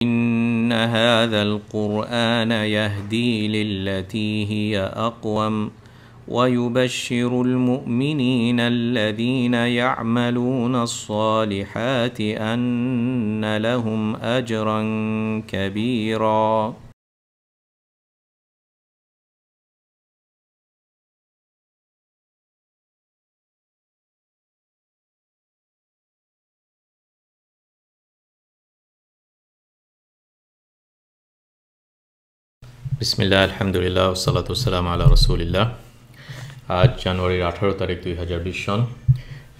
إن هذا القرآن يهدي للتي هي أقوم ويبشر المؤمنين الذين يعملون الصالحات أن لهم أجرا كبيرا বিসমিল্লাহ আলহামদুলিল্লাহ ওয়াসসালাতু ওয়াসসালামু আলা রাসূলিল্লাহ। আজ জানুয়ারির 18 তারিখ 2020 সন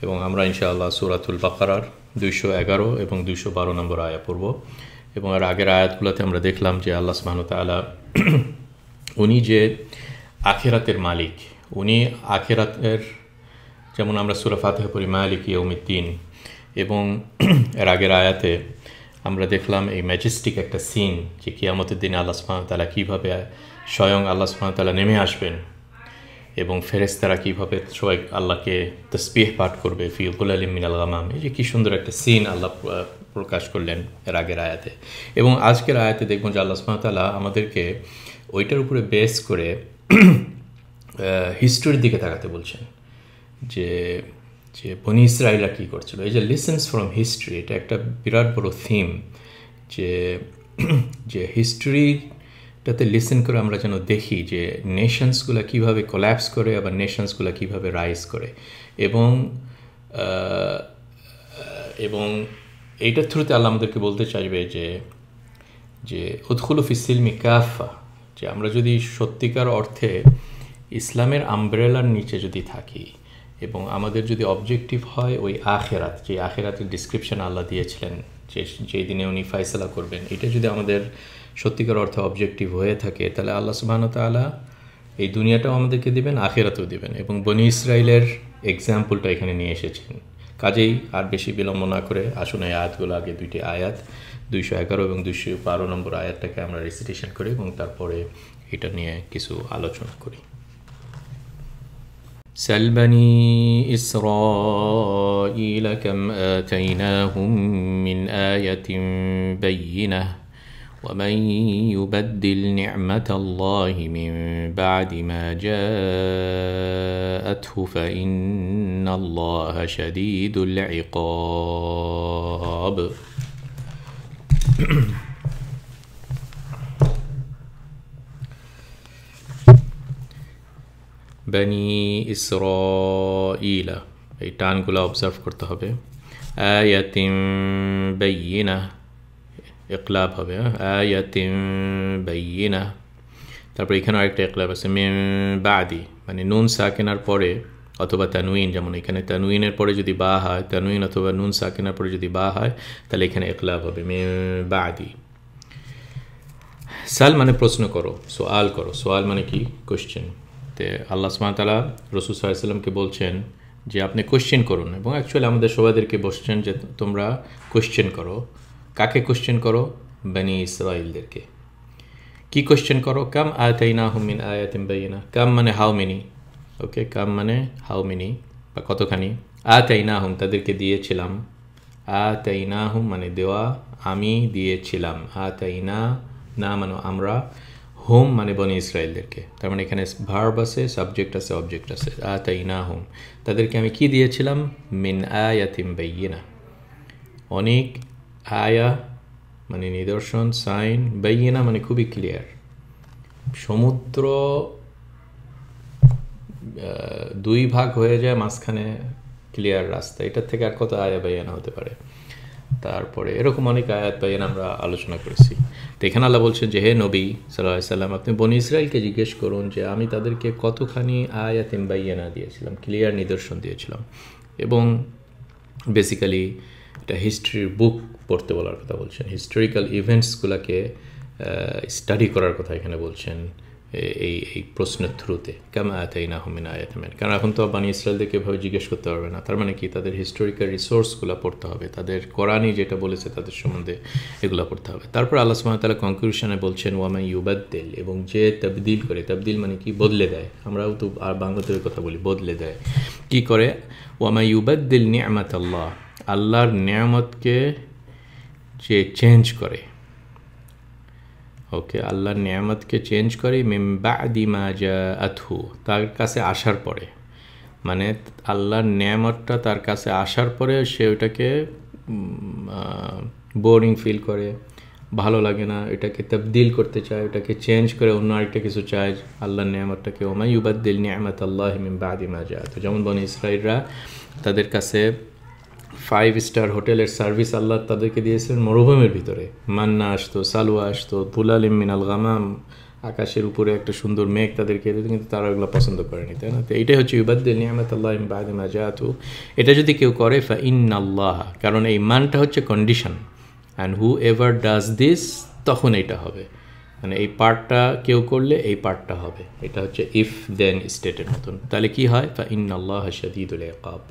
এবং আমরা ইনশাআল্লাহ সূরাতুল বাকারার 211 এবং 212 নম্বর আয়াত পড়ব। এবং এর আগের আয়াতগুলোতে আমরা দেখলাম যে আল্লাহ সুবহানাহু ওয়া তাআলা উনি যে আখিরাতের মালিক, উনি আখিরাতের, যেমন আমরা সূরা ফাতিহা পড়ি মালিক ইয়াউমিদ্দিন, এবং এর আগের আয়াতে আমরা দেখলাম এই ম্যাজেস্টিক একটা সিন যে কিয়ামতের দিনে আল্লাহ সুবহানাহু ওয়া তাআলা কীভাবে স্বয়ং আল্লাহ সুবহানাহু ওয়া তাআলা নেমে আসবেন এবং ফেরেশতারা কীভাবে সবাই আল্লাহকে তাসবিহ পাঠ করবে ফি গুলালিম মিনাল গামাম। এই যে কী সুন্দর একটা সিন আল্লাহ প্রকাশ করলেন এর আগের আয়াতে। এবং আজকের আয়াতে দেখব যে আল্লাহ সুবহানাহু ওয়া তাআলা আমাদেরকে ওইটার উপরে বেস করে হিস্ট্রির দিকে তাকাতে বলছেন, যে যে বনি ইসরায়েলরা কী করছিল। এই যে লিসেন্স ফ্রম হিস্ট্রি, এটা একটা বিরাট বড় থিম, যে যে হিস্ট্রিটাতে লিসেন করে আমরা যেন দেখি যে নেশনসগুলো কীভাবে কোল্যাপস করে, আবার নেশনসগুলো কীভাবে রাইজ করে। এবং এবং এইটার থ্রুতে আল্লাহ আমাদেরকে বলতে চাইবে যে যে উদখুলু ফিস সিলমি কাফা, যে আমরা যদি সত্যিকার অর্থে ইসলামের আমব্রেলার নিচে যদি থাকি এবং আমাদের যদি অবজেক্টিভ হয় ওই আখেরাত, যে আখেরাতের ডিসক্রিপশন আল্লাহ দিয়েছিলেন যে যেই দিনে উনি ফায়সালা করবেন, এটা যদি আমাদের সত্যিকার অর্থে অবজেক্টিভ হয়ে থাকে, তাহলে আল্লাহ সুবহানাহু ওয়া তাআলা এই দুনিয়াটাও আমাদেরকে দিবেন, আখেরাতেও দিবেন। এবং বনি ইসরায়েলের এক্সাম্পলটা এখানে নিয়ে এসেছেন। কাজেই আর বেশি বিলম্ব না করে আসুন এই আয়াতগুলো, আগে দুইটি আয়াত 211 এবং 212 নম্বর আয়াতটাকে আমরা রিসিটেশন করি এবং তারপরে এটা নিয়ে কিছু আলোচনা করি। سل بني إسرائيل كم آتيناهم من آية بينة ومن يبدل نعمة الله من بعد ما جاءته فإن الله شديد العقاب বনি ইসরাঈলা, এই টানগুলো অবজার্ভ করতে হবে। আয়াতিম বাইয়িনা, ইকলাব হবে, আয়াতিম বাইয়িনা। তারপর এখানে আরেকটা ইকলাব আছে, মিন বাদি, মানে নুন সাকিনার পরে অথবা তানউইন, যেমন এখানে তানউইনের পরে যদি বা হয়, তানউইন অথবা নুন সাকিনার পরে যদি বা হয়, তাহলে এখানে ইকলাব হবে মিন বাদি। সাল মানে প্রশ্ন করো, সোয়াল করো। সোয়াল মানে কি? কোশ্চেন। তে আল্লাহ সুবহানাহু ওয়া তাআলা রাসূল সাল্লাল্লাহু আলাইহি ওয়াসাল্লামকে বলছেন যে আপনি কোশ্চেন করুন, এবং অ্যাকচুয়ালি আমাদের সবাইদেরকে বলছেন যে তোমরা কোশ্চেন করো। কাকে কোশ্চেন করো? বনি ইসরাইলদেরকে। কি কোশ্চেন করো? কাম আতাইনাহুম মিন আয়াতিন বাইয়িনা। কাম মানে হাউ মেনি, ওকে, কাম মানে হাউ মেনি বা কতখানি। আতাইনাহুম তাদেরকে দিয়েছিলাম, আতাইনাহুম মানে দেওয়া, আমি দিয়েছিলাম। আতাইনা না মানে আমরা, হোম মানে বনি ইসরায়েলদেরকে। তার মানে এখানে ভার্ব আছে, সাবজেক্ট আছে, অবজেক্ট আছে। আতাইনাহুম তাদেরকে আমি কি দিয়েছিলাম? মিন আয়াতিন বাইয়িনা, অনেক, আয়া মানে নিদর্শন, সাইন, বাইয়িনা মানে খুবই ক্লিয়ার। সমুদ্র দুই ভাগ হয়ে যায়, মাঝখানে ক্লিয়ার রাস্তা, এটার থেকে আর কত আয়া বাইয়ানা হতে পারে? তারপরে এরকম অনেক আয়াত বাইয়ান আমরা আলোচনা করেছি। তো এখানে আল্লাহ বলছেন যে হে নবী সাল্লাল্লাহু আলাইহি সাল্লাম, আপনি বনি ইসরায়েলকে জিজ্ঞেস করুন যে আমি তাদেরকে কতখানি আয়াতিন বাইয়ানা দিয়েছিলাম, ক্লিয়ার নিদর্শন দিয়েছিলাম। এবং বেসিক্যালি এটা হিস্ট্রির বুক পড়তে বলার কথা বলছেন, হিস্টোরিক্যাল ইভেন্টসগুলোকে স্টাডি করার কথা এখানে বলছেন এই এই প্রশ্নের থ্রুতে। কামা আতাইনাহুম মিন আয়াতিন, কারণ এখন তো বনি ইসরায়েলদেরকে এভাবে জিজ্ঞেস করতে পারবে না। তার মানে কি? তাদের হিস্টোরিক্যাল রিসোর্সগুলো পড়তে হবে, তাদের কোরআনই যেটা বলেছে তাদের সম্বন্ধে এগুলো পড়তে হবে। তারপর আল্লাহ সুবহানাহু ওয়া তাআলা কনক্লুশনে বলছেন ওয়ামা ইউবাদ্দিল, এবং যে তাবদিল করে, তাবদিল মানে কি? বদলে দেয়। আমরাও তো আর বাংলাতে কথা বলি বদলে দেয়। কি করে? ওয়ামা ইউবাদ্দিল নি'মাতাল্লাহ, আল্লাহর নিয়ামতকে যে চেঞ্জ করে, ওকে, আল্লাহর নিয়ামতকে চেঞ্জ করে মিন বাদি মা জাআতহু, তার কাছে আসার পরে, মানে আল্লাহর নিয়ামতটা তার কাছে আসার পরে সে ওটাকে বোরিং ফিল করে, ভালো লাগে না, এটাকে তাবদিল করতে চায়, ওটাকে চেঞ্জ করে অন্য আরেকটা কিছু চায় আল্লাহর নিয়ামতটাকে। ওমা ইউবাদ্দিল নিয়ামত আল্লাহ মিন বাদি মা জাআতহু, যেমন বনি ইসরাইলরা তাদের কাছে 5 স্টার হোটেলের সার্ভিস আল্লাহ তাদেরকে দিয়েছিলেন মরুভূমির ভিতরে, মান্না আসতো, সালুয়া আসতো, তুলালিম মিনাল গামাম, আকাশের উপরে একটা সুন্দর মেঘ তাদেরকে দিত, কিন্তু তারা ওগুলো পছন্দ করেনি, তাই না? তো এইটাই হচ্ছে ইউবাদ্দিল নিয়ামত আল্লাহ মিন বাদি মা জাআতহু। এটা যদি কেউ করে ফা ইন্নাল্লাহ, কারণ এই মানটা হচ্ছে condition, and who ever does this, তখন এটা হবে, মানে এই পার্টটা কেউ করলে এই পার্টটা হবে, এটা হচ্ছে ইফ দেন স্টেটের মতন। তাহলে কি হয়? ফা ইন্নাল্লাহ শাদীদুল ইকাব,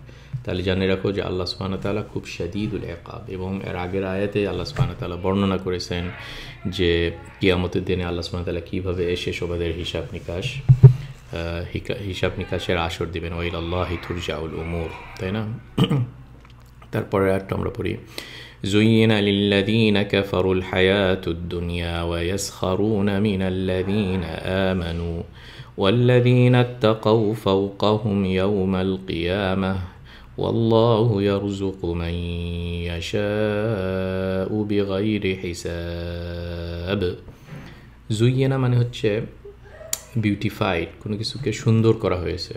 তাহলে জানে রাখো যে আল্লাহ সুবহানাহু ওয়া তাআলা খুব শাদীদুল ইকাব। এবং এর আগের আয়াতে আল্লাহ সুবহানাহু ওয়া তাআলা বর্ণনা করেছেন যে কিয়ামতের দিনে আল্লাহ সুবহানাহু ওয়া তাআলা কীভাবে এসে সবাদের হিসাব নিকাশের আসর দিবেন, ওয়া ইলাল্লাহি তুরজাউল উমুর, তাই না? তারপরে আরেকটা আমরা পড়ি, زين للذين كفروا الحياة الدنيا ويسخرون من الذين آمنوا والذين اتقوا فوقهم يوم القيامة والله يرزق من يشاء بغير حساب। জুইয়েনা মানে হচ্ছে বিউটিফাইড, কোনো কিছুকে সুন্দর করা হয়েছে।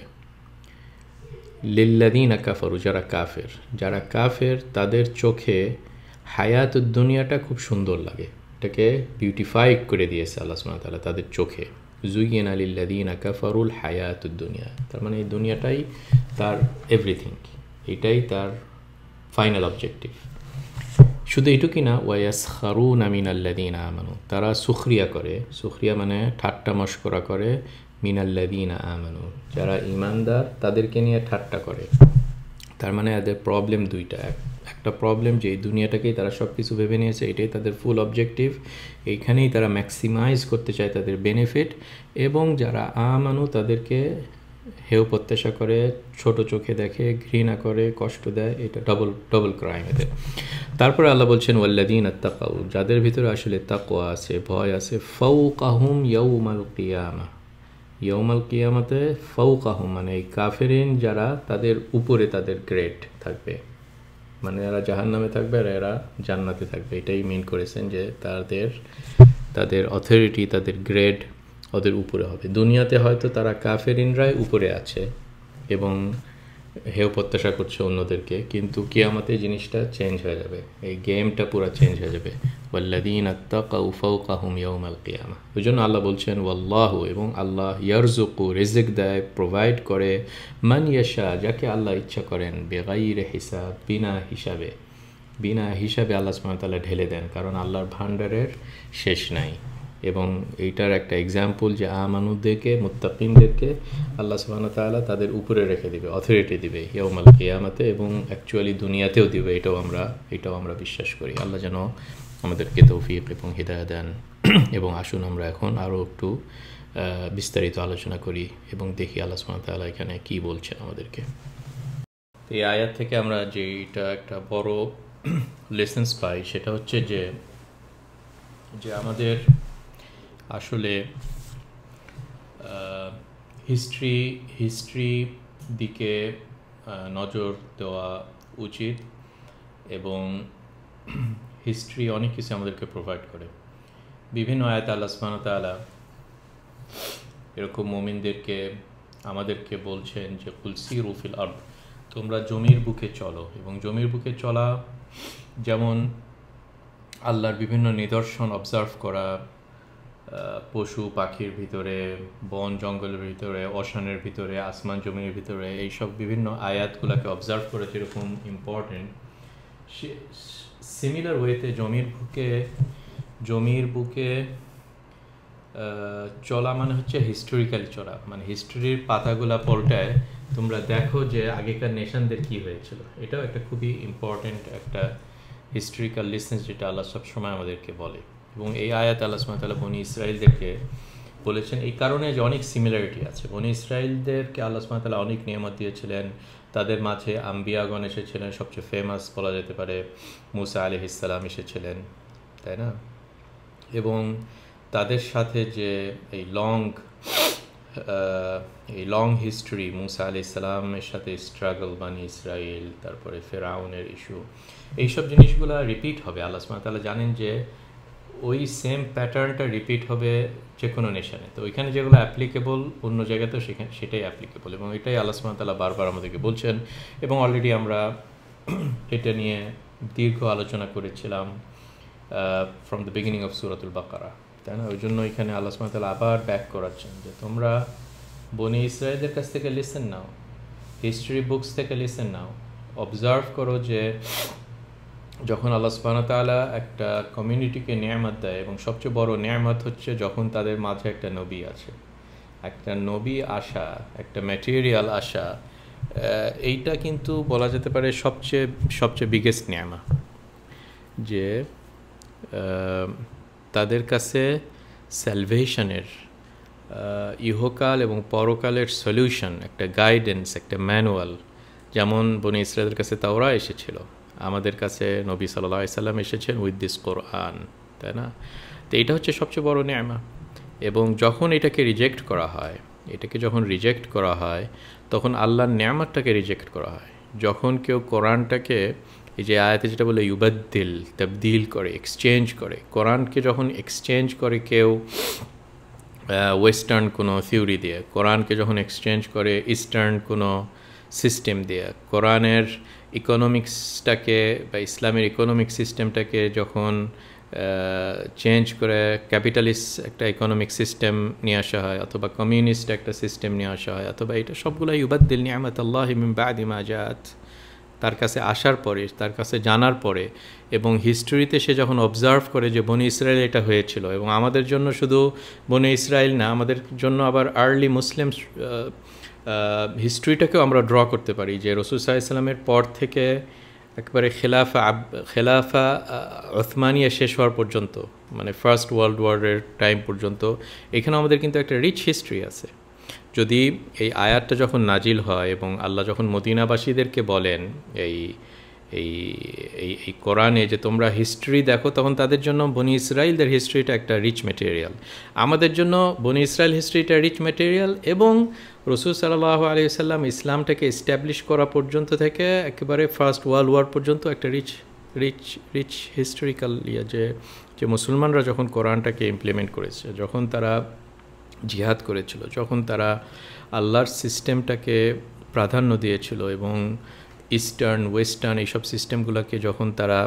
লিল্লাযীনা কাফারু, যারা কাফের তাদের চোখে হায়াতুদ দুনিয়াটা খুব সুন্দর লাগে, এটাকে বিউটিফাই করে দিয়েছে আল্লাহ সুবহানাহু ওয়া তাআলা তাদের চোখে। জুইয়িনা লিল্লাযীনা কাফারুল হায়াতুদ দুনিয়া, তার মানে এই দুনিয়াটাই তার এভরিথিং, এটাই তার ফাইনাল অবজেক্টিভ। শুধু এটুকুই না, ওয়ায়াসখারুনা মিনাল্লাযীনা আমানু, তারা সুখরিয়া মানে ঠাট্টা মশকরা করে, মিনাল্লাযীনা আমানু, যারা ঈমানদার তাদেরকে নিয়ে ঠাট্টা করে। তার মানে এদের প্রবলেম দুইটা, একটা প্রবলেম যে এই দুনিয়াটাকেই তারা সব কিছু ভেবে নিয়েছে, এটাই তাদের ফুল অবজেক্টিভ, এইখানেই তারা ম্যাক্সিমাইজ করতে চায় তাদের বেনিফিট, এবং যারা আমানু তাদেরকে হেয় প্রত্যাশা করে, ছোট চোখে দেখে, ঘৃণা করে, কষ্ট দেয়, এটা ডবল ক্রাইম এদের। তারপরে আল্লাহ বলছেন ওয়াল্লাযীনা তাকাউ, যাদের ভিতরে আসলে তাকওয়া আছে, ভয় আছে, ফাওকাহুম ইয়াউমাল কিয়ামাহ, ইয়াউমাল কিয়ামাতে ফাওকাহুম মানে এই কাফেরিন যারা, তাদের উপরে তাদের গ্রেড থাকবে, মানে এরা জাহান্নামে থাকবে আর এরা জান্নাতে থাকবে, এটাই মিন করেছেন যে তাদের অথরিটি, তাদের গ্রেড ওদের উপরে হবে। দুনিয়াতে হয়তো তারা কাফেরিনরাই উপরে আছে এবং হেয় প্রত্যাশা করছে অন্যদেরকে, কিন্তু কিয়ামতে জিনিসটা চেঞ্জ হয়ে যাবে, এই গেমটা পুরো চেঞ্জ হয়ে যাবে। ওয়াল্লাযীনা তাকাউ ফাওকাহুম ইয়াউমাল কিয়ামাহ, ওই জন্য আল্লাহ বলছেন ওয়াল্লাহু, এবং আল্লাহ ইয়ারযুকু রিজিক দেয়, প্রোভাইড করে, মান ইয়াশা যাকে আল্লাহ ইচ্ছা করেন, বিগাইরি হিসাব বিনা হিসাবে আল্লাহ সুবহানাহু ওয়া তাআলা ঢেলে দেন, কারণ আল্লাহর ভান্ডারের শেষ নাই। এবং এইটার একটা এক্সাম্পল যে আমানুদেরকে, মুত্তাকিনদেরকে আল্লাহ সুবহানাহু ওয়া তাআলা তাদের উপরে রেখে দিবে, অথরিটি দিবে ইয়াউমাল কিয়ামাতে, এবং অ্যাকচুয়ালি দুনিয়াতেও দিবে, এটাও আমরা বিশ্বাস করি। আল্লাহ যেন আমাদেরকে তৌফিক এবং হিদায়াত দেন। এবং আসুন আমরা এখন আরও একটু বিস্তারিত আলোচনা করি এবং দেখি আল্লাহ সুবহানাহু ওয়া তাআলা এখানে কী বলছেন আমাদেরকে। এই আয়াত থেকে আমরা যেটা একটা বড় লেসেন্স পাই, সেটা হচ্ছে যে আমাদের আসলে হিস্ট্রি দিকে নজর দেওয়া উচিত, এবং হিস্ট্রি অনেক কিছু আমাদেরকে প্রোভাইড করে। বিভিন্ন আয়াতে আল্লাহ সুবহানাহু ওয়া তাআলা এরকম মুমিনদেরকে আমাদেরকে বলছেন যে কুল সিরু ফিল আরদ, তোমরা জমির বুকে চলো। এবং জমির বুকে চলা যেমন আল্লাহর বিভিন্ন নিদর্শন অবজার্ভ করা, পশু পাখির ভিতরে, বন জঙ্গলের ভিতরে, ওশানের ভিতরে, আসমান জমির ভিতরে, এইসব বিভিন্ন আয়াতগুলোকে অবজার্ভ করে যেরকম ইম্পর্টেন্ট, সিমিলার ওয়েতে জমির বুকে চলা মানে হচ্ছে হিস্টোরিক্যালি চলা, মানে হিস্ট্রির পাতাগুলা পল্টায় তোমরা দেখো যে আগেকার নেশনদের কী হয়েছিল। এটাও একটা খুবই ইম্পর্টেন্ট একটা হিস্ট্রিক্যাল লিসেন্স, যেটা আল্লাহ সবসময় আমাদেরকে বলে। এবং এই আয়াত আল্লাহ সুবহানাহু ওয়া তাআলা বনি ইসরাইলদেরকে বলেছেন এই কারণে যে অনেক সিমিলারিটি আছে। বনি ইসরাইলদেরকে আল্লাহ সুবহানাহু ওয়া তাআলা অনেক নিয়ামত দিয়েছিলেন, তাদের মাঝে আম্বিয়াগণ এসেছিলেন, সবচেয়ে ফেমাস বলা যেতে পারে মুসা আলাইহিস সালাম এসেছিলেন, তাই না? এবং তাদের সাথে যে এই লং হিস্ট্রি, মুসা আলাইহিস সালামের সাথে স্ট্রাগল বানি ইসরায়েল, তারপরে ফেরাউনের ইস্যু, এইসব জিনিসগুলো রিপিট হবে। আল্লাহ সুবহানাহু ওয়া তাআলা জানেন যে ওই সেম প্যাটার্নটা রিপিট হবে যে কোনো নেশনে। তো ওইখানে যেগুলো অ্যাপ্লিকেবল অন্য জায়গাতেও সেটাই অ্যাপ্লিকেবল, এবং এটাই আল্লাহ সুবহানাহু ওয়া তাআলা বারবার আমাদেরকে বলছেন। এবং অলরেডি আমরা এটা নিয়ে দীর্ঘ আলোচনা করেছিলাম ফ্রম দ্য বিগিনিং অফ সূরাতুল বাকারা, তাই না? ওই জন্য এখানে আল্লাহ সুবহানাহু ওয়া তাআলা আবার ব্যাক করাচ্ছেন যে তোমরা বনি ইসরায়েলদের কাছ থেকে লিসেন নাও, হিস্ট্রি বুকস থেকে লিসেন নাও, অবজার্ভ করো যে যখন আল্লাহ সুবহানাহু ওয়া তাআলা একটা কমিউনিটিকে নিয়ামত দেয়, এবং সবচেয়ে বড় নিয়ামত হচ্ছে যখন তাদের মাঝে একটা নবী আছে, একটা নবী আসা, একটা ম্যাটেরিয়াল আসা, এইটা কিন্তু বলা যেতে পারে সবচেয়ে বিগেস্ট নিয়ামত, যে তাদের কাছে স্যালভেশনের, ইহকাল এবং পরকালের সলিউশন, একটা গাইডেন্স, একটা ম্যানুয়াল, যেমন বনি ইসরায়েলের কাছে তাওরাত এসেছিল, আমাদের কাছে নবী সাল্লাল্লাহু আলাইহি সাল্লাম এসেছেন উইথ দিস কোরআন, তাই না? তো এটা হচ্ছে সবচেয়ে বড় নিয়ামত। এবং যখন এটাকে রিজেক্ট করা হয়, তখন আল্লাহর নিয়ামতটাকে রিজেক্ট করা হয়। যখন কেউ কোরআনটাকে, এই যে আয়াতে যেটা বলে তাবদিল করে, এক্সচেঞ্জ করে, কোরআনকে যখন এক্সচেঞ্জ করে কেউ ওয়েস্টার্ন কোনো থিওরি দিয়ে, কোরআনকে যখন এক্সচেঞ্জ করে ইস্টার্ন কোনো সিস্টেম দিয়ে, কোরআনের ইকোনমিক্সটাকে বা ইসলামের ইকোনমিক সিস্টেমটাকে যখন চেঞ্জ করে ক্যাপিটালিস্ট একটা ইকোনমিক সিস্টেম নিয়ে আসা হয়, অথবা কমিউনিস্ট একটা সিস্টেম নিয়ে আসা হয়, অথবা এটা সবগুলো ইউবাদ্দিল নিয়ামাতাল্লাহি মিন বাদি মা জাআত, তার কাছে আসার পরে, তার কাছে জানার পরে, এবং হিস্ট্রিতে সে যখন অবজার্ভ করে যে বনি ইসরায়েল এটা হয়েছিল, এবং আমাদের জন্য শুধু বনি ইসরায়েল না, আমাদের জন্য আবার আর্লি মুসলিম হিস্ট্রিটাকেও আমরা ড্র করতে পারি, যে রাসূল সাল্লাল্লাহু আলাইহি সাল্লামের পর থেকে একবারে খেলাফা ওসমানিয়া শেষ হওয়ার পর্যন্ত, মানে ফার্স্ট ওয়ার্ল্ড ওয়ারের টাইম পর্যন্ত, এখানে আমাদের কিন্তু একটা রিচ হিস্ট্রি আছে। যদি এই আয়াতটা যখন নাজিল হয় এবং আল্লাহ যখন মদিনাবাসীদেরকে বলেন এই এই এই কোরআনে যে তোমরা হিস্ট্রি দেখো, তখন তাদের জন্য বনি ইসরায়েলদের হিস্ট্রিটা একটা রিচ ম্যাটেরিয়াল, আমাদের জন্য বনি ইসরায়েল হিস্ট্রিটা রিচ ম্যাটেরিয়াল, এবং রাসূল সাল্লাল্লাহু আলাইহি ওয়াসাল্লাম ইসলামটাকে এস্টাবলিশ করা পর্যন্ত থেকে একেবারে ফার্স্ট ওয়ার্ল্ড ওয়ার পর্যন্ত একটা রিচ হিস্টোরিক্যাল যে মুসলমানরা যখন কোরআনটাকে ইমপ্লিমেন্ট করেছে, যখন তারা জিহাদ করেছিল, যখন তারা আল্লাহর সিস্টেমটাকে প্রাধান্য দিয়েছিল, এবং ইস্টার্ন ওয়েস্টার্ন এইসব সিস্টেমগুলোকে যখন তারা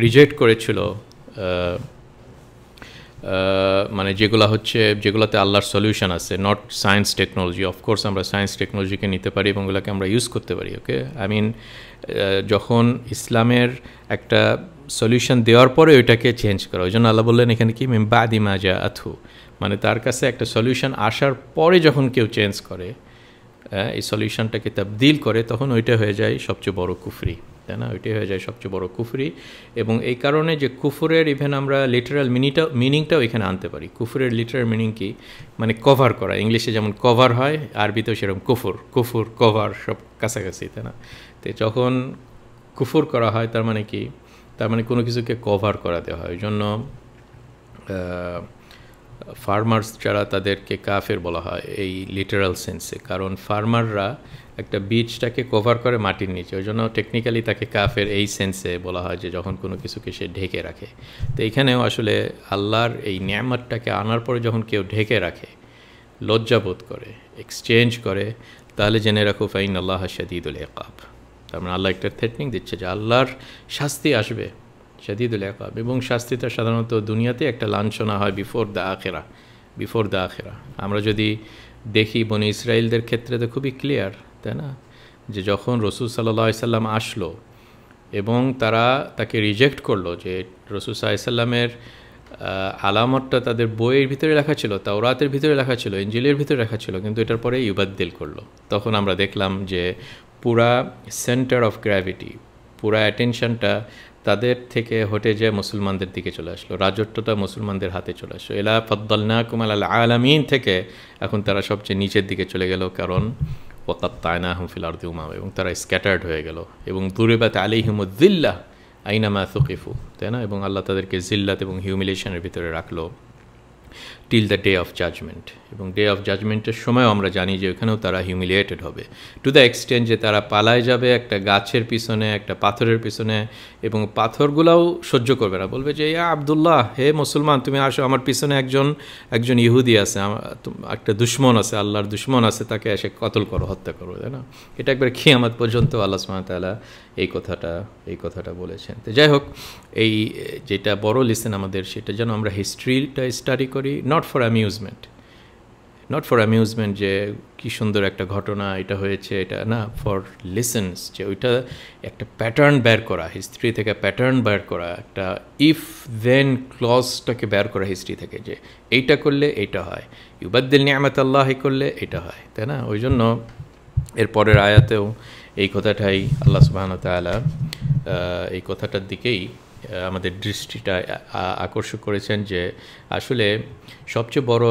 রিজেক্ট করেছিল, মানে যেগুলোতে আল্লাহর সলিউশন আছে, নট সায়েন্স টেকনোলজি। অফকোর্স আমরা সায়েন্স টেকনোলজিকে নিতে পারি এবং ওগুলোকে আমরা ইউজ করতে পারি, ওকে, আই মিন যখন ইসলামের একটা সলিউশন দেওয়ার পরে ওইটাকে চেঞ্জ করা, ওই জন্য আল্লাহ বললেন এখানে কি মিন বাদি মা জাআতহু, মানে তার কাছে একটা সলিউশন আসার পরে যখন কেউ চেঞ্জ করে, এই সলিউশনটাকে তাবদিল করে, তখন ওইটা হয়ে যায় সবচেয়ে বড় কুফরি, তাই না? ওইটাই হয়ে যায় সবচেয়ে বড় কুফরি। এবং এই কারণে যে কুফরের ইভেন আমরা লিটারাল মিনিংটাও এখানে আনতে পারি। কুফরের লিটারাল মিনিং কি? মানে কভার করা, ইংলিশে যেমন কভার হয়, আরবিতেও সেরকম কুফর কভার সব কাছাকাছি, তাই না? তো যখন কুফর করা হয় তার মানে কি? তার মানে কোনো কিছুকে কভার করা দেওয়া হয়। ওই জন্য ফার্মার্স যারা, তাদেরকে কাফের বলা হয় এই লিটারাল সেন্সে, কারণ ফার্মাররা একটা বীজটাকে কভার করে মাটির নিচে, ওই জন্য টেকনিক্যালি তাকে কাফের এই সেন্সে বলা হয় যে যখন কোনো কিছুকে সে ঢেকে রাখে। তো এইখানেও আসলে আল্লাহর এই নিয়ামতটাকে আনার পরে যখন কেউ ঢেকে রাখে, লজ্জাবোধ করে, এক্সচেঞ্জ করে, তাহলে জেনে রাখো ফাইন আল্লাহ শাদীদুল ইকাব। তার মানে আল্লাহ একটা থ্রেটনিং দিচ্ছে যে আল্লাহর শাস্তি আসবে, শাদীদুল ইকাব, এবং শাস্তিটা সাধারণত দুনিয়াতে একটা লাঞ্ছনা হয় বিফোর দ্য আখেরা। আমরা যদি দেখি বনি ইসরায়েলদের ক্ষেত্রে তো খুবই ক্লিয়ার, তাই না? যে যখন রাসূল সাল্লাল্লাহু আলাইহি সাল্লাম আসলো এবং তারা তাকে রিজেক্ট করলো, যে রাসূল সাল্লাল্লাহু আলাইহি সাল্লামের আলামতটা তাদের বইয়ের ভিতরে লেখা ছিল, তাওরাতের ভিতরে লেখা ছিল, ইনজিলের ভিতরে লেখা ছিল, কিন্তু এটার পরে ইউবাদ্দিল করলো, তখন আমরা দেখলাম যে পুরা সেন্টার অফ গ্র্যাভিটি, পুরা অ্যাটেনশনটা তাদের থেকে হটে যায় মুসলমানদের দিকে চলে আসলো, রাজত্বটা মুসলমানদের হাতে চলে আসলো। এলা ফাদ্দালনাকুম আলাল আলামিন থেকে এখন তারা সবচেয়ে নিচের দিকে চলে গেল, কারণ ওয়াকাত্তায়নাহুম ফিল আরদি উমামা, এবং তারা স্ক্যাটার্ড হয়ে গেল, এবং দুরিবাত আলাইহিমুয যিল্লাহ, আইনামা সুকিফু, তাই না? এবং আল্লাহ তাদেরকে জিল্লাত এবং হিউমিলেশনের ভিতরে রাখলো till the day of judgment. এবং ডে অফ জাজমেন্টের সময়ও আমরা জানি যে ওখানেও তারা হিউমিলিয়েটেড হবে টু দ্য এক্সটেন্ট যে তারা পালায় যাবে একটা গাছের পিছনে, একটা পাথরের পিছনে, এবং পাথরগুলাও সহ্য করবে না, বলবে যে ইয়া আবদুল্লাহ, হে মুসলমান, তুমি আসো, আমার পিছনে একজন ইহুদি আছে, একটা দুশ্মন আছে, আল্লাহর দুশ্মন আছে, তাকে এসে কতল করো, হত্যা করো, তাই না? এটা একবার কিয়ামত পর্যন্ত আল্লাহ সুবহানাহু ওয়া তাআলা এই কথাটা বলেছেন। তো যাই হোক, এই যেটা বড় লেসন আমাদের, সেটা যেন আমরা হিস্ট্রিটা স্টাডি করি, নট ফর অ্যামিউজমেন্ট যে কী সুন্দর একটা ঘটনা এটা হয়েছে, এটা না, ফর লেসন্স, যে ওইটা একটা প্যাটার্ন বের করা, হিস্ট্রি থেকে প্যাটার্ন বের করা, একটা ইফ দেন ক্লজটাকে বের করা হিস্ট্রি থেকে, যে এইটা করলে এইটা হয়, ইউবাদ্দিল নিয়ামাত আল্লাহি করলে এটা হয়, তাই না? ওই জন্য এর পরের আয়াতেও এই কথাটাই আল্লাহ সুবহানাহু ওয়া তাআলা এই কথাটার দিকেই আমাদের দৃষ্টিটা আকর্ষণ করেছেন, যে আসলে সবচেয়ে বড়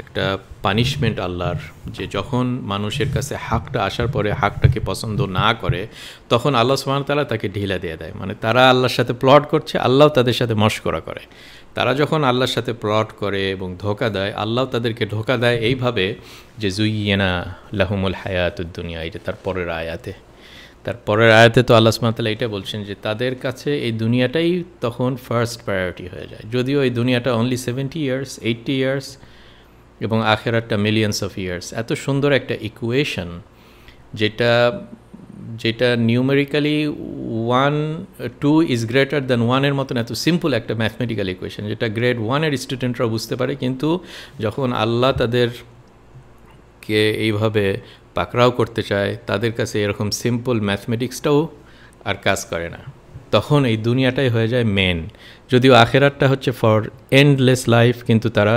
একটা পানিশমেন্ট আল্লাহর, যে যখন মানুষের কাছে হাকটা আসার পরে হাকটাকে পছন্দ না করে, তখন আল্লাহ সুবহানাহু ওয়া তাআলা তাকে ঢিলা দিয়ে দেয়। মানে তারা আল্লাহর সাথে প্লট করছে, আল্লাহ তাদের সাথে মশকরা করে। তারা যখন আল্লাহর সাথে প্লট করে এবং ধোঁকা দেয়, আল্লাহ তাদেরকে ধোঁকা দেয় এইভাবে যে জুইয়িনা লাহুমুল হায়াতুদ দুনিয়া, এটা তার পরের আয়াতে তো আল্লাহ সুবহানাহু ওয়া তাআলা এটা বলছেন যে তাদের কাছে এই দুনিয়াটাই তখন ফার্স্ট প্রায়োরিটি হয়ে যায়, যদিও এই দুনিয়াটা অনলি 70 ইয়ার্স 80 ইয়ার্স এবং আখিরাতটা মিলিয়ন্স অফ ইয়ার্স। এত সুন্দর একটা ইকুয়েশন, যেটা নিউমেরিক্যালি 1 2 ইজ গ্রেটার দ্যান 1-এর মতন এত সিম্পল একটা ম্যাথমেটিক্যাল ইকুয়েশন, যেটা গ্রেড 1-এর স্টুডেন্টরা বুঝতে পারে, কিন্তু যখন আল্লাহ তাদেরকে এইভাবে পাকড়াও করতে চায়, তাদের কাছে এরকম সিম্পল ম্যাথমেটিক্সটাও আর কাজ করে না, তখন এই দুনিয়াটাই হয়ে যায় মেন। যদিও আখেরাতটা হচ্ছে ফর এন্ডলেস লাইফ, কিন্তু তারা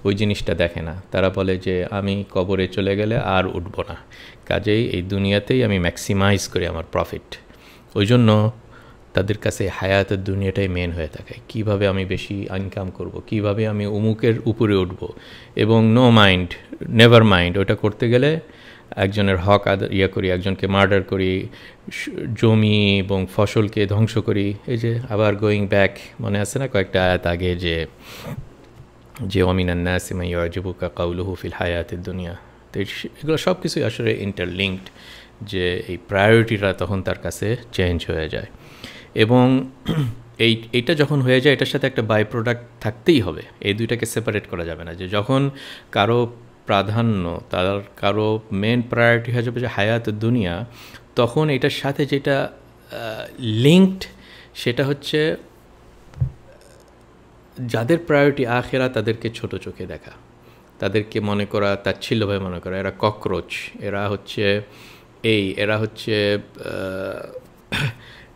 ওই জিনিসটা দেখে না। তারা বলে যে আমি কবরে চলে গেলে আর উঠব না, কাজেই এই দুনিয়াতেই আমি ম্যাক্সিমাইজ করি আমার প্রফিট। ওই জন্য তাদের কাছে হায়াতের দুনিয়াটাই মেন হয়ে থাকে, কিভাবে আমি বেশি ইনকাম করব, কিভাবে আমি অমুকের উপরে উঠব, এবং নেভার মাইন্ড ওটা করতে গেলে একজনের হক করি, একজনকে মার্ডার করি, জমি এবং ফসলকে ধ্বংস করি। এই যে আবার গোয়িং ব্যাক, মনে আছে না কয়েকটা আয়াত আগে, যে ওয়ামিনান নাসি মান ইউজিবুকা কাউলুহু ফিল হায়াতিদ দুনিয়া। তো এগুলো সব কিছুই আসলে ইন্টারলিঙ্কড, যে এই প্রায়োরিটিটা তখন তার কাছে চেঞ্জ হয়ে যায়। এবং এইটা যখন হয়ে যায়, এটার সাথে একটা বাই প্রোডাক্ট থাকতেই হবে, এই দুইটাকে সেপারেট করা যাবে না। যে যখন কারো প্রাধান্য, কারো মেন প্রায়োরিটি হয়ে যাবে যে হায়াত দুনিয়া, তখন এটার সাথে যেটা লিঙ্কড সেটা হচ্ছে যাদের প্রায়োরিটি আখেরা, তাদেরকে ছোট চোখে দেখা, তাদেরকে মনে করা, তাচ্ছিল্যভাবে মনে করা, এরা ককরোচ,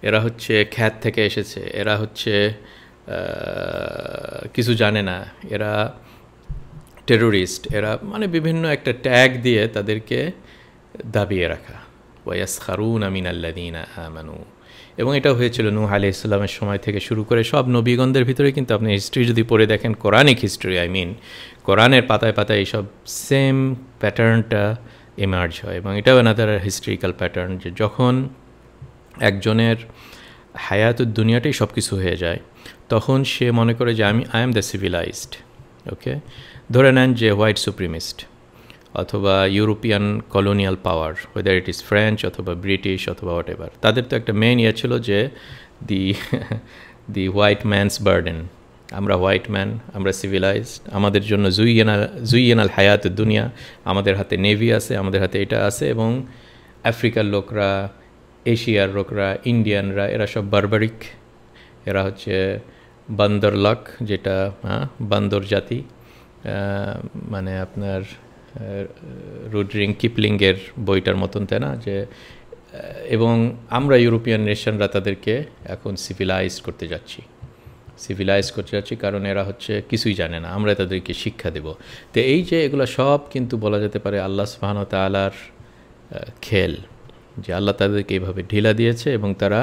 এরা হচ্ছে খ্যাত থেকে এসেছে, এরা হচ্ছে কিছু জানে না, এরা টেরোরিস্ট, এরা মানে বিভিন্ন একটা ট্যাগ দিয়ে তাদেরকে দাবিয়ে রাখা। ওয়ায়াসখারুনা মিনাল্লাযীনা আমানু। এবং এটা হয়েছিল নূহ আলাইহিস সালামের সময় থেকে শুরু করে সব নবীগণদের ভিতরে, কিন্তু আপনি হিস্ট্রি যদি পড়ে দেখেন, কোরআনিক হিস্ট্রি, কোরআনের পাতায় পাতায় এইসব সেম প্যাটার্নটা এমার্জ হয়। এবং এটাও অ্যানাদার হিস্ট্রিক্যাল প্যাটার্ন, যে যখন একজনের হায়াতুদ দুনিয়াটাই সব কিছু হয়ে যায়, তখন সে মনে করে যে আই এম দ্য সিভিলাইজড। ওকে, ধরে নেন যে হোয়াইট সুপ্রিমিস্ট অথবা European colonial power, weather it is French অথবা ব্রিটিশ অথবা হোয়াট এভার, তাদের তো একটা মেইন ছিল যে দি হোয়াইট ম্যানস বার্ডেন। আমরা হোয়াইট ম্যান, আমরা সিভিলাইজড, আমাদের জন্য জুইয়েনাল হায়াত দুনিয়া, আমাদের হাতে নেভি আছে, আমাদের হাতে এটা আছে। এবং আফ্রিকার লোকরা, এশিয়ার লোকরা, ইন্ডিয়ানরা, এরা সব বারবারিক, এরা হচ্ছে বান্দর লক, যেটা বান্দর জাতি, মানে আপনার রুডরিং কিপলিংয়ের বইটার মতন, তাই না? যে এবং আমরা ইউরোপিয়ান নেশনরা তাদেরকে এখন সিভিলাইজ করতে যাচ্ছি, কারণ এরা হচ্ছে কিছুই জানে না, আমরা তাদেরকে শিক্ষা দেব। তো এই যে এগুলো সব কিন্তু বলা যেতে পারে আল্লাহ সুবহানাহু ওয়া তাআলার খেল, যে আল্লাহ তাদেরকে এইভাবে ঢিলা দিয়েছে এবং তারা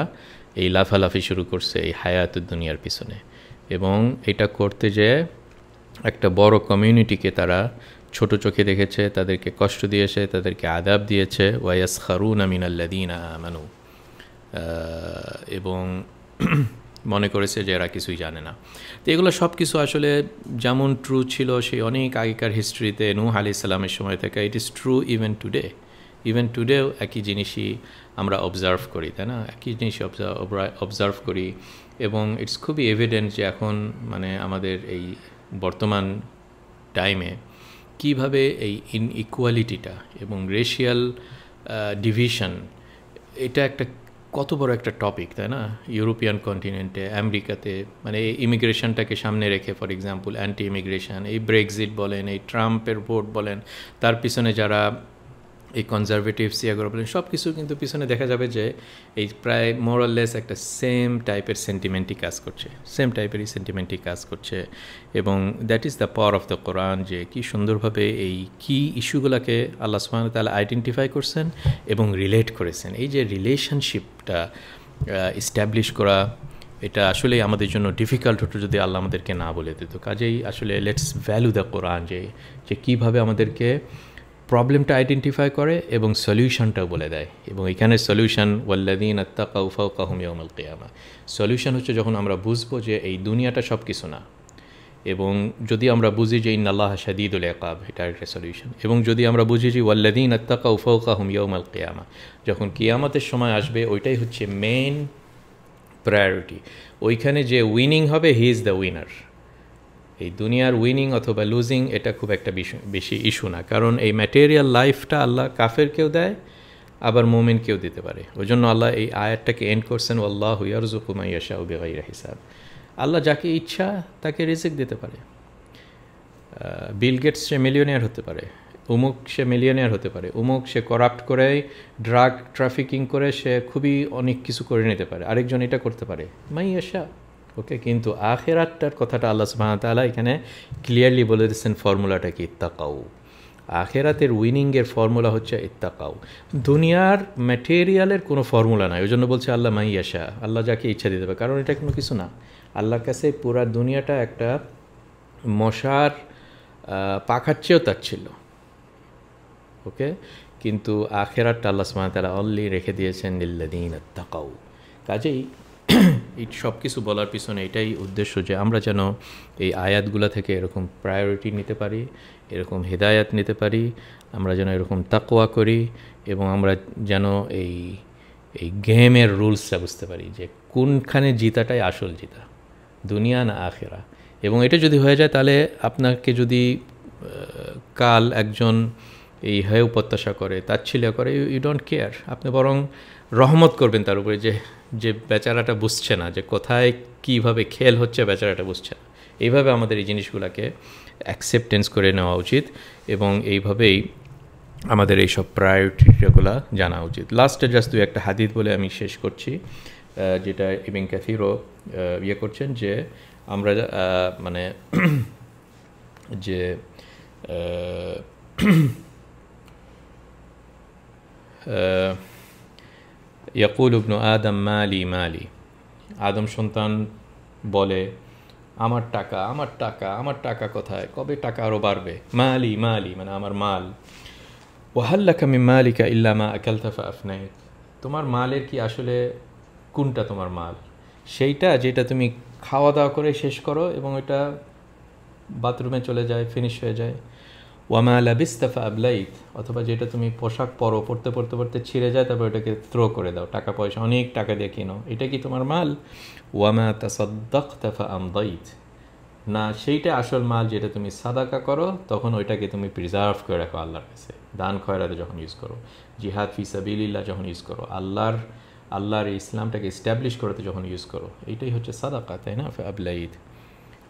এই লাফালাফি শুরু করছে এই হায়াতুদ দুনিয়ার পিছনে। এবং এটা করতে যে একটা বড় কমিউনিটিকে তারা ছোট চোখে দেখেছে, তাদেরকে কষ্ট দিয়েছে, তাদেরকে আযাব দিয়েছে। ওয়ায়াসখারুনা মিনাল্লাযীনা আমানু। এবং মনে করেছে যে এরা কিছুই জানে না। তো এগুলো সব কিছু আসলে যেমন ট্রু ছিল সেই অনেক আগেকার হিস্ট্রিতে নূহ আলাইহিস সালামের সময় থেকে, ইট ইজ ট্রু ইভেন টুডেও একই জিনিসই আমরা অবজার্ভ করি, তাই না? একই জিনিস অবজার্ভ করি, এবং ইটস খুবই এভিডেন্ট যে এখন মানে আমাদের এই বর্তমান টাইমে কিভাবে এই ইনইকুয়ালিটিটা এবং রেশিয়াল ডিভিশন, এটা একটা কত বড় একটা টপিক, তাই না? ইউরোপিয়ান কন্টিনেন্টে, আমেরিকাতে, মানে ইমিগ্রেশনটাকে সামনে রেখে, ফর এক্সাম্পল অ্যান্টি ইমিগ্রেশন, এই ব্রেক্সিট বলেন, এই ট্রাম্পের ভোট বলেন, তার পিছনে যারা এই কনজারভেটিভস ইয়াগুলো বলেন, সব কিছু কিন্তু পিছনে দেখা যাবে যে এই প্রায় মোরাললেস একটা সেম টাইপের সেন্টিমেন্টই কাজ করছে। এবং that is the power of the Quran, যে কি সুন্দরভাবে এই কি ইস্যুগুলোকে আল্লাহ সুবহানাহু ওয়া তাআলা আইডেন্টিফাই করছেন এবং রিলেট করেছেন। এই যে রিলেশনশিপটা এস্টাবলিশ করা, এটা আসলেই আমাদের জন্য ডিফিকাল্ট হতো যদি আল্লাহ আমাদেরকে না বলে দিত। কাজেই আসলে লেটস ভ্যালু দ্য কোরআন, যে কীভাবে আমাদেরকে প্রবলেমটা আইডেন্টিফাই করে এবং সলিউশনটাও বলে দেয়। এবং এখানে সলিউশন ওয়াল্লাযীনা ইত্তাকাউ ফাওকাহুম ইয়াওমাল কিয়ামা, সলিউশন হচ্ছে যখন আমরা বুঝবো যে এই দুনিয়াটা সব কিছু না, এবং যদি আমরা বুঝি যে ইন্নাল্লাহা শাদীদুল ইকাব, এটা একটা সলিউশন। এবং যদি আমরা বুঝি যে ওয়াল্লাযীনা ইত্তাকাউ ফাওকাহুম ইয়াওমাল কিয়ামা, যখন কিয়ামতের সময় আসবে, ওইটাই হচ্ছে মেইন প্রায়োরিটি। ওইখানে যে উইনিং হবে, হি ইজ দ্য উইনার। এই দুনিয়ার উইনিং অথবা লুজিং এটা খুব একটা বেশি ইস্যু না, কারণ এই ম্যাটেরিয়াল লাইফটা আল্লাহ কাফেরকেও দেয়, আবার মুমিনকেও দিতে পারে। ওই জন্য আল্লাহ এই আয়াতটাকে এন্ড করছেন ওয়াল্লাহু ইয়ারযুকু মান ইয়াশাউ বিগাইরি হিসাব। আল্লাহ যাকে ইচ্ছা তাকে রিজিক দিতে পারে। বিল গেটস সে মিলিয়নিয়ার হতে পারে, অমুক সে মিলিয়নিয়ার হতে পারে, অমুক সে করাপ্ট করে, ড্রাগ ট্রাফিকিং করে সে খুবই অনেক কিছু করে নিতে পারে, আরেকজন এটা করতে পারে, মান ইয়াশা। ওকে, কিন্তু আখিরাতটার কথাটা আল্লাহ সুবহানাহু ওয়া তাআলা এখানে ক্লিয়ারলি বলে দিচ্ছেন, ফর্মুলাটা কি? ইত্তাকাউ। আখিরাতের উইনিংয়ের ফর্মুলা হচ্ছে ইত্তাকাউ। দুনিয়ার ম্যাটেরিয়ালের কোনো ফর্মুলা নাই, ওই জন্য বলছে আল্লাহ মান ইয়াশা, আল্লাহ যাকে ইচ্ছা দিতে পারে, কারণ এটা কোনো কিছু না। আল্লাহর কাছে পুরা দুনিয়াটা একটা মশার পাখার চেয়েও তার ছিল। ওকে, কিন্তু আখিরাতটা আল্লাহ সুবহানাহু ওয়া তাআলা অনলি রেখে দিয়েছেন লিল্লাযীনা ইত্তাকাউ। কাজেই এই সব কিছু বলার পিছনে এটাই উদ্দেশ্য, যে আমরা যেন এই আয়াতগুলো থেকে এরকম প্রায়োরিটি নিতে পারি, এরকম হেদায়াত নিতে পারি, আমরা যেন এরকম তাকওয়া করি, এবং আমরা যেন এই গেমের রুলসটা বুঝতে পারি, যে কোনখানে জিতাটাই আসল জিতা, দুনিয়া না আখেরা। এবং এটা যদি হয়ে যায়, তাহলে আপনাকে যদি কাল একজন এই হেয় প্রত্যাশা করে, তাচ্ছিল্য করে, ইউ ডোন্ট কেয়ার, আপনি বরং রহমত করবেন তার উপরে, যে বেচারাটা বুঝছে না, যে কোথায় কীভাবে খেল হচ্ছে, বেচারাটা বুঝছে না। এইভাবে আমাদের এই জিনিসগুলোকে অ্যাকসেপ্টেন্স করে নেওয়া উচিত, এবং এইভাবেই আমাদের এইসব প্রায়োরিটিগুলো জানা উচিত। লাস্টে জাস্ট দুই একটা হাদিস বলে আমি শেষ করছি, যেটা ইবনে কাসিরও করছেন, যে আমরা মানে যে ইয়াকুল ইবনু আদম মালি মালি, আদম সন্তান বলে আমার টাকা আমার টাকা আমার টাকা কোথায়, কবে টাকা আরও বাড়বে, মালি মালি মানে আমার মাল। ওয়াহাল্লাকা মিন মালিকা ইল্লা মা আকালতা ফাআফনাইত, তোমার মালের কি আসলে কোনটা তোমার মাল? সেইটা যেটা তুমি খাওয়া দাওয়া করে শেষ করো এবং এটা বাথরুমে চলে যায়, ফিনিশ হয়ে যায়। ওয়ামা লাবিস্তা ফাআবলাইত, অথবা যেটা তুমি পোশাক পরো, পড়তে পড়তে পড়তে ছিঁড়ে যায়, তারপর এটাকে থ্রো করে দাও, টাকা পয়সা অনেক টাকা দিয়ে কিনো, এটা কি তোমার মাল? ওয়ামা তাসাদ্দাকতা ফাআমদাইত, না সেইটা আসল মাল, যেটা তুমি সাদাকা করো তখন ওইটাকে তুমি প্রিজার্ভ করে রাখো আল্লাহর কাছে, দান খয়রাতে যখন ইউজ করো, জিহাদ ফি সাবিলিল্লাহ যখন ইউজ করো, আল্লাহর ইসলামটাকে এস্টাবলিশ করতে যখন ইউজ করো, এইটাই হচ্ছে সাদাকা, তাই না? ফাআবলাইত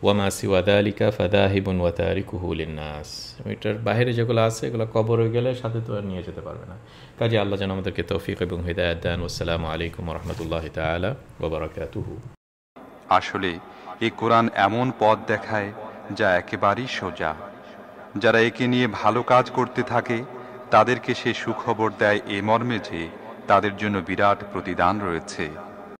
ওয়ামা সিওয়া যালিকা ফাযাহিবুন ওয়া তারিকুহু লিন্নাস, এটার বাইরে যেগুলো আছে এগুলো কবর হয়ে গেলে সাথে তো আর নিয়ে যেতে পারবে না। কাজে আল্লাহ যেন আমাদেরকে তৌফিক এবং হিদায়াত দেন। আসসালামু আলাইকুম ওয়া রাহমাতুল্লাহি তাআলা ওয়া বারাকাতুহু। আসলে এই কোরআন এমন পথ দেখায় যা একেবারেই সোজা। যারা একে নিয়ে ভালো কাজ করতে থাকে তাদেরকে সে সুখবর দেয় এ মর্মে যে তাদের জন্য বিরাট প্রতিদান রয়েছে।